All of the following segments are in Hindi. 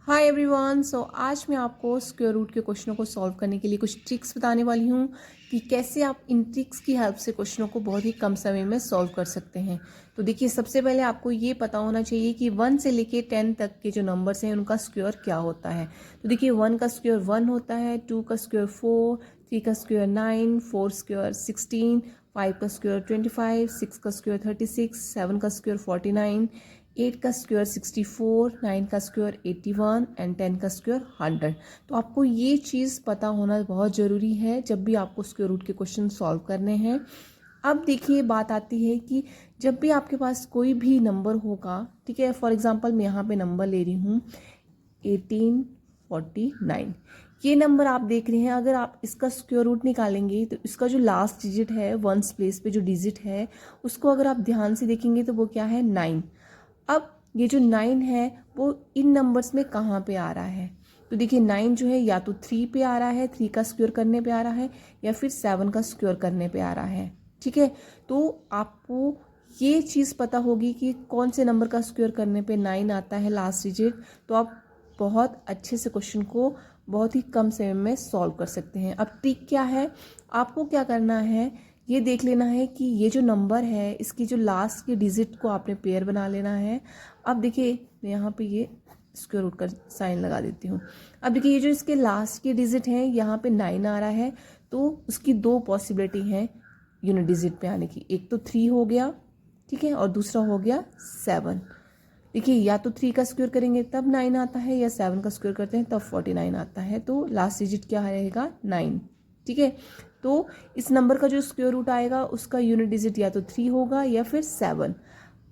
Hi everyone. आज मैं आपको स्क्वायर रूट के क्वेश्चनों को सॉल्व करने के लिए कुछ ट्रिक्स बताने वाली हूँ कि कैसे आप इन ट्रिक्स की हेल्प से क्वेश्चनों को बहुत ही कम समय में सॉल्व कर सकते हैं। तो देखिए, सबसे पहले आपको ये पता होना चाहिए कि 1 से लेके 10 तक के जो नंबर्स हैं उनका स्क्वायर क्या होता है। तो देखिए, 1 का स्क्वायर 1 होता है, 2 का स्क्वायर 4, 3 का स्क्वायर 9, 4 स्क्वायर 16, 5 का स्क्वायर 25, 6 का स्क्वायर 36, 7 का स्क्वायर 49, 8 का स्क्वायर 64, 9 का स्क्वायर 81 एंड 10 का स्क्वायर 100। तो आपको ये चीज़ पता होना बहुत ज़रूरी है जब भी आपको स्क्वायर रूट के क्वेश्चन सॉल्व करने हैं। अब देखिए, बात आती है कि जब भी आपके पास कोई भी नंबर होगा, ठीक है, फॉर एग्जांपल मैं यहाँ पे नंबर ले रही हूँ 1849। ये नंबर आप देख रहे हैं, अगर आप इसका स्क्वायर रूट निकालेंगे तो इसका जो लास्ट डिजिट है, वंस प्लेस पे जो डिजिट है, उसको अगर आप ध्यान से देखेंगे तो वो क्या है, 9। अब ये जो 9 है वो इन नंबर्स में कहाँ पे आ रहा है? तो देखिए, 9 जो है या तो 3 पे आ रहा है, 3 का स्क्वायर करने पे आ रहा है, या फिर 7 का स्क्वायर करने पे आ रहा है। ठीक है, तो आपको ये चीज़ पता होगी कि कौन से नंबर का स्क्वायर करने पे 9 आता है लास्ट डिजिट। तो आप बहुत अच्छे से क्वेश्चन को बहुत ही कम समय में सॉल्व कर सकते हैं। अब ट्रिक क्या है, आपको क्या करना है, ये देख लेना है कि ये जो नंबर है इसकी जो लास्ट के डिजिट को आपने पेयर बना लेना है। अब देखिए, मैं यहाँ पे ये स्क्वायर रूट का साइन लगा देती हूँ। अब देखिए, ये जो इसके लास्ट के डिजिट हैं यहाँ पे 9 आ रहा है, तो उसकी दो पॉसिबिलिटी हैं यूनिट डिजिट पे आने की। एक तो 3 हो गया, ठीक है, और दूसरा हो गया 7। देखिए, या तो 3 का स्क्वायर करेंगे तब 9 आता है, या 7 का स्क्वायर करते हैं तब 49 आता है। तो लास्ट डिजिट क्या रहेगा, 9। ठीक है, तो इस नंबर का जो स्क्वायर रूट आएगा उसका यूनिट डिजिट या तो 3 होगा या फिर 7।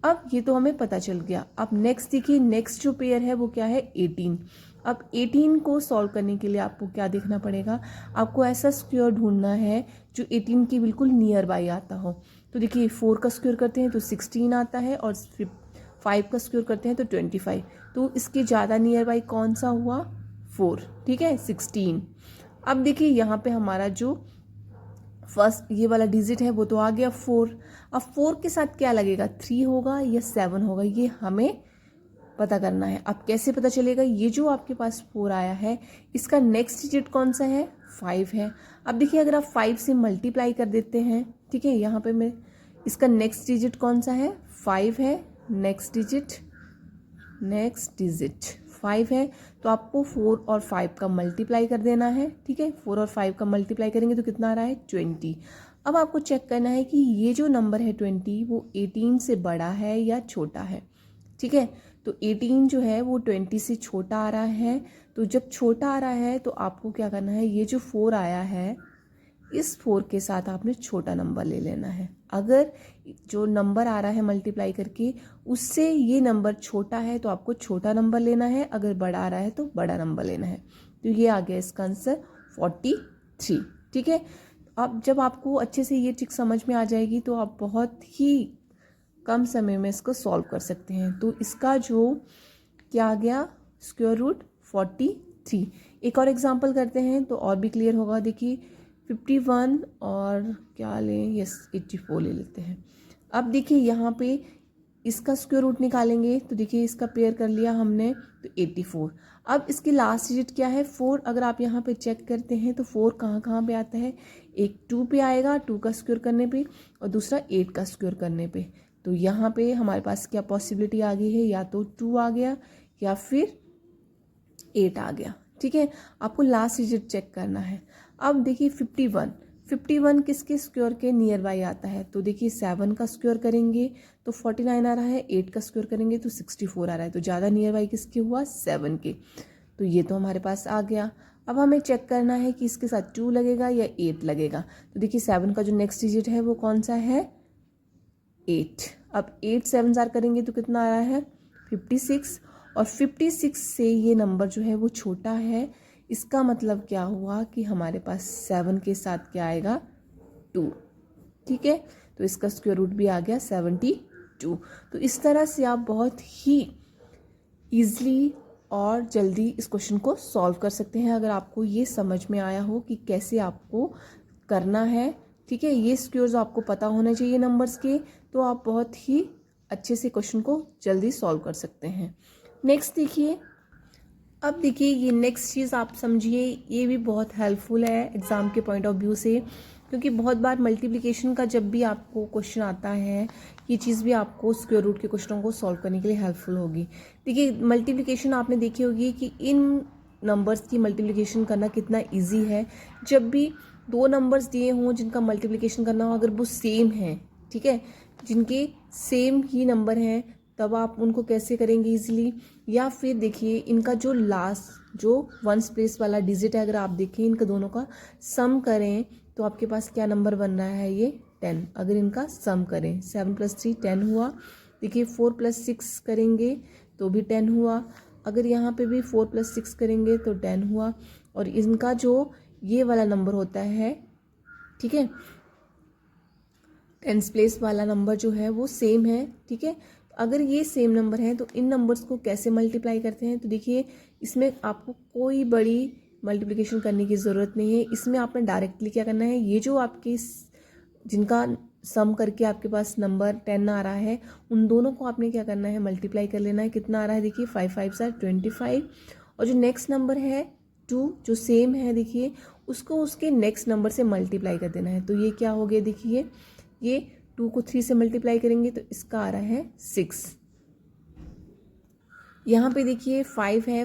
अब ये तो हमें पता चल गया। अब नेक्स्ट देखिए, नेक्स्ट जो पेयर है वो क्या है, 18। अब 18 को सॉल्व करने के लिए आपको क्या देखना पड़ेगा, आपको ऐसा स्क्वायर ढूंढना है जो 18 की बिल्कुल नियर बाई आता हो। तो देखिए, 4 का स्क्वायर करते हैं तो 16 आता है, और 5 का स्क्वायर करते हैं तो 25। तो इसके ज़्यादा नियर बाई कौन सा हुआ, 4। ठीक है, 16। अब देखिए, यहाँ पे हमारा जो फर्स्ट ये वाला डिजिट है वो तो आ गया 4। अब 4 के साथ क्या लगेगा, 3 होगा या 7 होगा, ये हमें पता करना है। अब कैसे पता चलेगा, ये जो आपके पास 4 आया है इसका नेक्स्ट डिजिट कौन सा है, 5 है। अब देखिए, अगर आप 5 से मल्टीप्लाई कर देते हैं, ठीक है, यहाँ पे मैं इसका नेक्स्ट डिजिट कौन सा है, 5 है। नेक्स्ट डिजिट 5 है, तो आपको 4 और 5 का मल्टीप्लाई कर देना है। ठीक है, 4 और 5 का मल्टीप्लाई करेंगे तो कितना आ रहा है, 20। अब आपको चेक करना है कि ये जो नंबर है 20 वो 18 से बड़ा है या छोटा है। ठीक है, तो 18 जो है वो 20 से छोटा आ रहा है। तो जब छोटा आ रहा है तो आपको क्या करना है, ये जो 4 आया है इस 4 के साथ आपने छोटा नंबर ले लेना है। अगर जो नंबर आ रहा है मल्टीप्लाई करके उससे ये नंबर छोटा है तो आपको छोटा नंबर लेना है, अगर बड़ा आ रहा है तो बड़ा नंबर लेना है। तो ये आ गया इसका आंसर 43। ठीक है, अब जब आपको अच्छे से ये ट्रिक समझ में आ जाएगी तो आप बहुत ही कम समय में इसको सॉल्व कर सकते हैं। तो इसका जो क्या आ गया, स्क्वायर रूट 43। एक और एग्जांपल करते हैं तो और भी क्लियर होगा। देखिए, 51 और क्या लें, यस 84 ले लेते हैं। अब देखिए, यहाँ पे इसका स्क्वायर रूट निकालेंगे तो देखिए, इसका पेयर कर लिया हमने तो 84। अब इसकी लास्ट डिजिट क्या है, 4। अगर आप यहाँ पे चेक करते हैं तो 4 कहाँ कहाँ पे आता है, एक 2 पे आएगा, 2 का स्क्वायर करने पे, और दूसरा 8 का स्क्वायर करने पे। तो यहाँ पे हमारे पास क्या पॉसिबिलिटी आ गई है, या तो 2 आ गया या फिर 8 आ गया। ठीक है, आपको लास्ट डिजिट चेक करना है। अब देखिए, 51 किसके स्क्वायर के नियर बाई आता है, तो देखिए 7 का स्क्वायर करेंगे तो 49 आ रहा है, 8 का स्क्वायर करेंगे तो 64 आ रहा है। तो ज़्यादा नियर बाई किसके हुआ, 7 के। तो ये तो हमारे पास आ गया। अब हमें चेक करना है कि इसके साथ 2 लगेगा या 8 लगेगा। तो देखिए, 7 का जो नेक्स्ट डिजिट है वो कौन सा है, 8। अब 8 7 जार करेंगे तो कितना आ रहा है, 56। और 56 से ये नंबर जो है वो छोटा है। इसका मतलब क्या हुआ कि हमारे पास 7 के साथ क्या आएगा, 2। ठीक है, तो इसका स्क्वायर रूट भी आ गया 72। तो इस तरह से आप बहुत ही ईजली और जल्दी इस क्वेश्चन को सॉल्व कर सकते हैं, अगर आपको ये समझ में आया हो कि कैसे आपको करना है। ठीक है, ये स्क्वायर्स आपको पता होने चाहिए नंबर्स के, तो आप बहुत ही अच्छे से क्वेश्चन को जल्दी सॉल्व कर सकते हैं। नेक्स्ट देखिए, अब देखिए ये नेक्स्ट चीज़ आप समझिए, ये भी बहुत हेल्पफुल है एग्ज़ाम के पॉइंट ऑफ व्यू से, क्योंकि बहुत बार मल्टीप्लिकेशन का जब भी आपको क्वेश्चन आता है, ये चीज़ भी आपको स्क्वायर रूट के क्वेश्चनों को सॉल्व करने के लिए हेल्पफुल होगी। देखिए मल्टीप्लिकेशन आपने देखी होगी कि इन नंबर्स की मल्टीप्लिकेशन करना कितना ईजी है। जब भी दो नंबर्स दिए हों जिनका मल्टीप्लिकेशन करना हो, अगर वो सेम है, ठीक है, जिनके सेम ही नंबर हैं, तब आप उनको कैसे करेंगे इजीली। या फिर देखिए इनका जो लास्ट जो वंस प्लेस वाला डिजिट है, अगर आप देखें इनका दोनों का सम करें तो आपके पास क्या नंबर बन रहा है, ये 10। अगर इनका सम करें 7 + 3 10 हुआ। देखिए 4 + 6 करेंगे तो भी 10 हुआ। अगर यहाँ पे भी 4 + 6 करेंगे तो 10 हुआ। और इनका जो ये वाला नंबर होता है, ठीक है, टेंस प्लेस वाला नंबर जो है वो सेम है, ठीक है। अगर ये सेम नंबर है तो इन नंबर्स को कैसे मल्टीप्लाई करते हैं, तो देखिए इसमें आपको कोई बड़ी मल्टीप्लिकेशन करने की ज़रूरत नहीं है। इसमें आपने डायरेक्टली क्या करना है, ये जो आपके जिनका सम करके आपके पास नंबर 10 आ रहा है, उन दोनों को आपने क्या करना है, मल्टीप्लाई कर लेना है। कितना आ रहा है, देखिए 5 5 25। और जो नेक्स्ट नंबर है 2, जो सेम है, देखिए उसको उसके नेक्स्ट नंबर से मल्टीप्लाई कर देना है। तो ये क्या हो गया, देखिए ये 2 को 3 से मल्टीप्लाई करेंगे तो इसका आ रहा है 6। यहाँ पे देखिए 5 है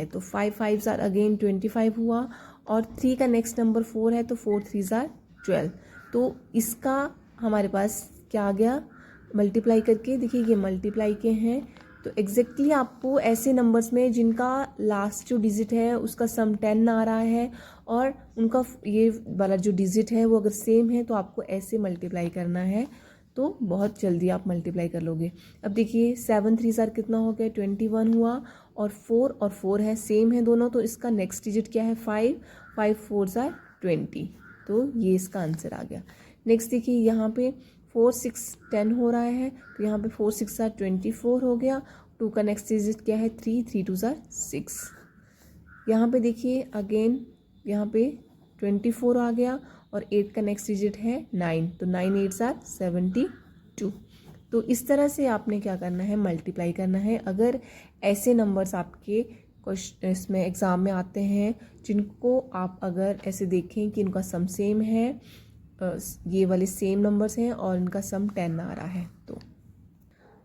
तो 5 5 अगेन 25 हुआ। और 3 का नेक्स्ट नंबर 4 है तो 4 3 12। तो इसका हमारे पास क्या आ गया, मल्टीप्लाई करके देखिए ये मल्टीप्लाई के हैं। तो एग्जैक्टली आपको ऐसे नंबर्स में जिनका लास्ट जो डिजिट है उसका सम 10 आ रहा है और उनका ये वाला जो डिजिट है वो अगर सेम है तो आपको ऐसे मल्टीप्लाई करना है, तो बहुत जल्दी आप मल्टीप्लाई कर लोगे। अब देखिए 7 3 कितना हो गया, 21 हुआ। और 4 है, सेम है दोनों, तो इसका नेक्स्ट डिजिट क्या है, 5 5 4 20। तो ये इसका आंसर आ गया। नेक्स्ट देखिए यहाँ पे 4 6 10 हो रहा है, तो यहाँ पे 4 6 24 हो गया। 2 का नेक्स्ट डिजिट क्या है, 3 3 2 6। यहाँ पे देखिए अगेन यहाँ पे 24 आ गया और 8 का नेक्स्ट डिजिट है 9, तो 9 8 72। तो इस तरह से आपने क्या करना है, मल्टीप्लाई करना है। अगर ऐसे नंबर्स आपके क्वेश्चन इसमें एग्ज़ाम में आते हैं जिनको आप अगर ऐसे देखें कि इनका सम सेम है, ये वाले सेम नंबर्स हैं और इनका सम 10 आ रहा है, तो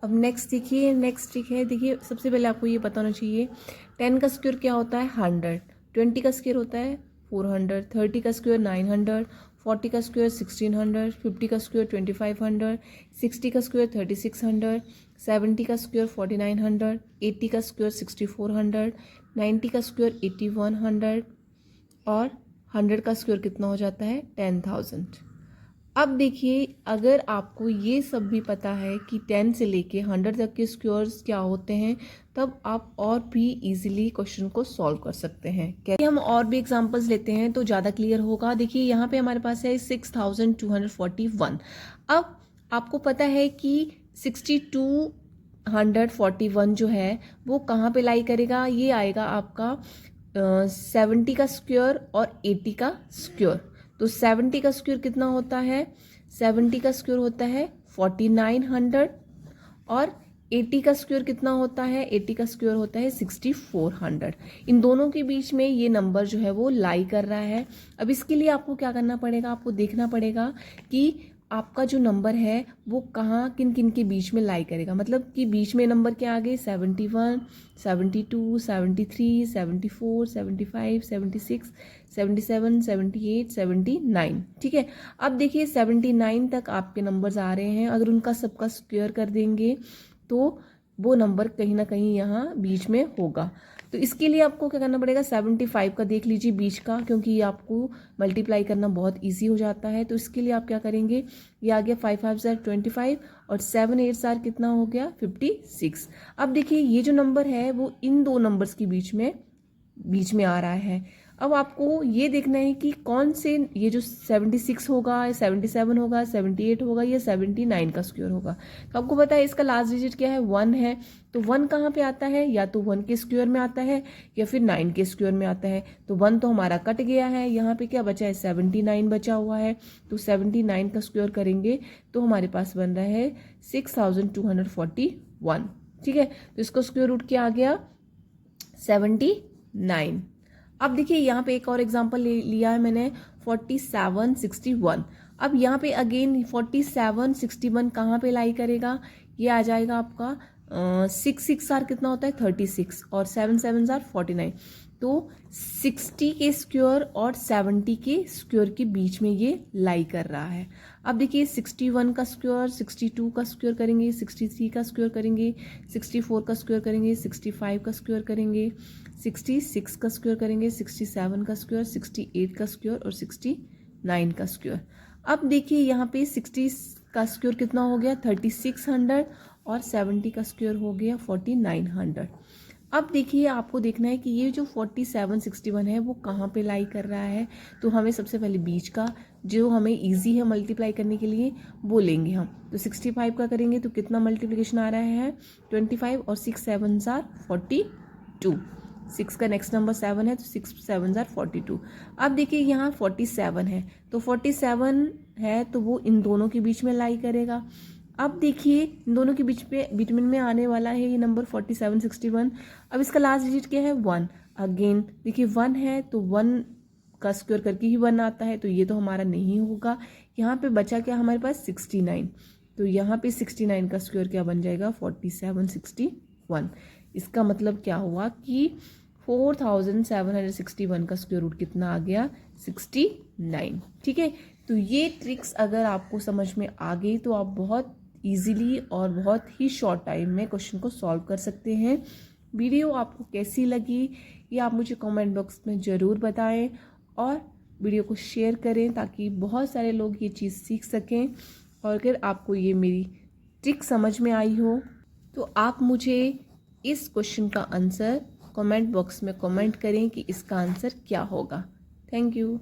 अब नेक्स्ट देखिए, नेक्स्ट ट्रिक है। देखिए सबसे पहले आपको ये पता होना चाहिए 10 का स्क्वायर क्या होता है, 100। 20 का स्क्वायर होता है 400। 30 का स्क्वायर 900। 40 का स्क्वायर 1600। 50 का स्क्वायर 2500। 60 का स्क्वायर 3600। 70 का स्क्वायर 4900। 80 का स्क्वायर 6400। 90 का स्क्वायर 8100। और 100 का स्क्वायर कितना हो जाता है, 10,000। अब देखिए अगर आपको ये सब भी पता है कि 10 से लेके 100 तक के स्क्वायर्स क्या होते हैं, तब आप और भी इजीली क्वेश्चन को सॉल्व कर सकते हैं। कैसे, हम और भी एग्जांपल्स लेते हैं तो ज़्यादा क्लियर होगा। देखिए यहाँ पे हमारे पास है 6241। अब आपको पता है कि 6241 जो है वो कहाँ पे लाई करेगा, ये आएगा आपका 70 का स्क्वायर और 80 का स्क्वायर। तो 70 का स्क्वायर कितना होता है, 70 का स्क्वायर होता है 4900। और 80 का स्क्वायर कितना होता है, 80 का स्क्वायर होता है 6400। इन दोनों के बीच में ये नंबर जो है वो लाई कर रहा है। अब इसके लिए आपको क्या करना पड़ेगा, आपको देखना पड़ेगा कि आपका जो नंबर है वो कहाँ किन किन के बीच में लाई करेगा। मतलब कि बीच में नंबर क्या आ गए, 71 72 73 74 75 76 77 78 79। ठीक है, अब देखिए 79 तक आपके नंबर्स आ रहे हैं। अगर उनका सबका स्क्वायर कर देंगे तो वो नंबर कहीं ना कहीं यहाँ बीच में होगा। तो इसके लिए आपको क्या करना पड़ेगा, 75 का देख लीजिए बीच का, क्योंकि ये आपको मल्टीप्लाई करना बहुत इजी हो जाता है। तो इसके लिए आप क्या करेंगे, ये आ गया 5 5 25 और 7 8 कितना हो गया, 56। अब देखिए ये जो नंबर है वो इन दो नंबर्स के बीच में आ रहा है। अब आपको ये देखना है कि कौन से, ये जो 76 होगा, 77 होगा, 78 होगा या 79 का स्क्वायर होगा। तो आपको पता है इसका लास्ट डिजिट क्या है, 1 है। तो 1 कहाँ पे आता है, या तो 1 के स्क्वायर में आता है या फिर 9 के स्क्वायर में आता है। तो 1 तो हमारा कट गया है, यहाँ पे क्या बचा है, 79 बचा हुआ है। तो 79 का स्क्वायर करेंगे तो हमारे पास बन रहा है 6241। ठीक है, तो इसको स्क्वायर रूट क्या आ गया, 79। अब देखिए यहाँ पे एक और एग्जांपल लिया है मैंने 4761। अब यहाँ पे अगेन 4761 कहाँ पे लाई करेगा, ये आ जाएगा आपका 6 आर कितना होता है 36 और 7 आर 49। तो 60 के स्क्वायर और 70 के स्क्वायर के बीच में ये लाई कर रहा है। अब देखिए 61 का स्क्वायर 62 का स्क्वायर करेंगे, 63 का स्क्वायर करेंगे, 64 का स्क्वायर करेंगे, 65 का स्क्वायर करेंगे, 66 का स्क्वायर करेंगे, 67 का स्क्वायर, 68 का स्क्वायर और 69 का स्क्वायर। अब देखिए यहाँ पे 60 का स्क्वायर कितना हो गया 3600 और 70 का स्क्वायर हो गया 4900। अब देखिए आपको देखना है कि ये जो 4761 है वो कहाँ पे लाई कर रहा है। तो हमें सबसे पहले बीच का जो हमें इजी है मल्टीप्लाई करने के लिए वो लेंगे हम। तो 65 का करेंगे तो कितना मल्टीप्लिकेशन आ रहा है 25 और 6 7 आर 42। 6 का नेक्स्ट नंबर 7 है तो 6 7 आर 42। अब देखिए यहाँ 47 है तो 47 है तो वो इन दोनों के बीच में लाई करेगा। अब देखिए इन दोनों के बीच में आने वाला है ये नंबर 4761। अब इसका लास्ट डिजिट क्या है 1। अगेन देखिए 1 है तो 1 का स्क्वायर करके ही 1 आता है तो ये तो हमारा नहीं होगा। यहाँ पे बचा क्या हमारे पास 69। तो यहाँ पे 69 का स्क्वायर क्या बन जाएगा 4761। इसका मतलब क्या हुआ कि 4761 का स्क्वायर रूट कितना आ गया 69। ठीक है, तो ये ट्रिक्स अगर आपको समझ में आ गई तो आप बहुत इजीली और बहुत ही शॉर्ट टाइम में क्वेश्चन को सॉल्व कर सकते हैं। वीडियो आपको कैसी लगी ये आप मुझे कमेंट बॉक्स में ज़रूर बताएं और वीडियो को शेयर करें ताकि बहुत सारे लोग ये चीज़ सीख सकें। और अगर आपको ये मेरी ट्रिक समझ में आई हो तो आप मुझे इस क्वेश्चन का आंसर कमेंट बॉक्स में कमेंट करें कि इसका आंसर क्या होगा। Thank you.